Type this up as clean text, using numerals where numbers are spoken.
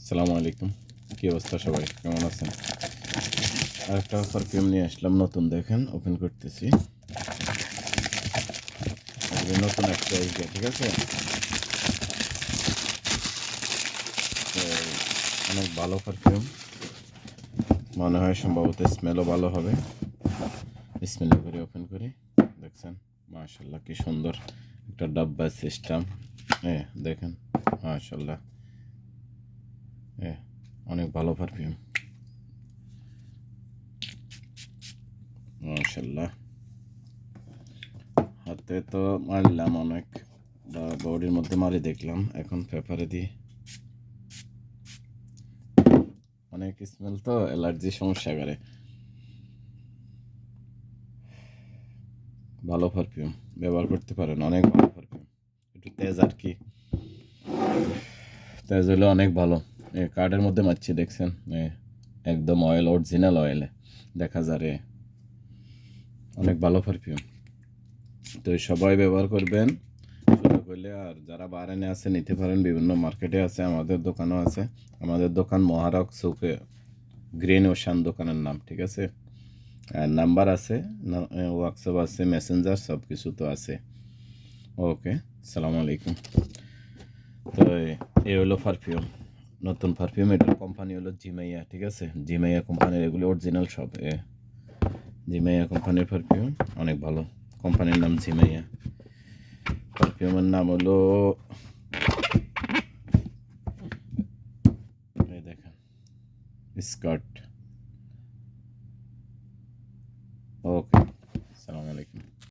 আসসালামু আলাইকুম। কি অবস্থা সবাই? কেমন আছেন? আরেকটা পারফিউম নিয়ে আসলাম নতুন, দেখেন ওপেন করতেছি। এগুলো নতুন একটা আইডিয়া, ঠিক আছে? তো অনেক ভালো পারফিউম, মনে হয় সম্ভবত স্মেলও ভালো হবে। স্মেল করে ওপেন করি, দেখছেন মাশাল্লাহ কি সুন্দর একটা ডাব্বা সিস্টেম। দেখেন মাশাল্লাহ, অনেক ভালো পারফিউম মাশাল্লাহ। হাতে তো মারলাম অনেক, বা বডির মধ্যে মারি দেখলাম, এখন পেপারে দিই। অনেক স্মেল তো অ্যালার্জি সমস্যা করে। ভালো পারফিউম ব্যবহার করতে পারেন, অনেক ভালো পারফিউম। একটু তেজ আর কি, তেজ হলে অনেক ভালো। কার্ডের মধ্যে মারছি দেখছেন, একদম অয়েল, অরিজিনাল অয়েলে দেখা যায়। অনেক ভালো পারফিউম, তো সবাই ব্যবহার করবেন সুযোগ হলে। আর যারা বারেনে আছে নিতে পারেন, বিভিন্ন মার্কেটে আছে, আমাদের দোকানও আছে। আমাদের দোকান মহারক চৌকে, গ্রিন ওশান দোকানের নাম, ঠিক আছে? আর নাম্বার আছে, হোয়াটসঅ্যাপ আছে, মেসেঞ্জার সব কিছু তো আছে। ওকে, সালাম আলাইকুম। তো এই হলো পারফিউম, নতুন পারফিউম। এটার কোম্পানি হলো জিমাইয়া, ঠিক আছে? জিমাইয়া কোম্পানির, এগুলো অরিজিনাল সব। জিমাইয়া কোম্পানির পারফিউম অনেক ভালো। কোম্পানির নাম জিমাইয়া, পারফিউমের নাম হলো, এই দেখেন, স্কার্ট।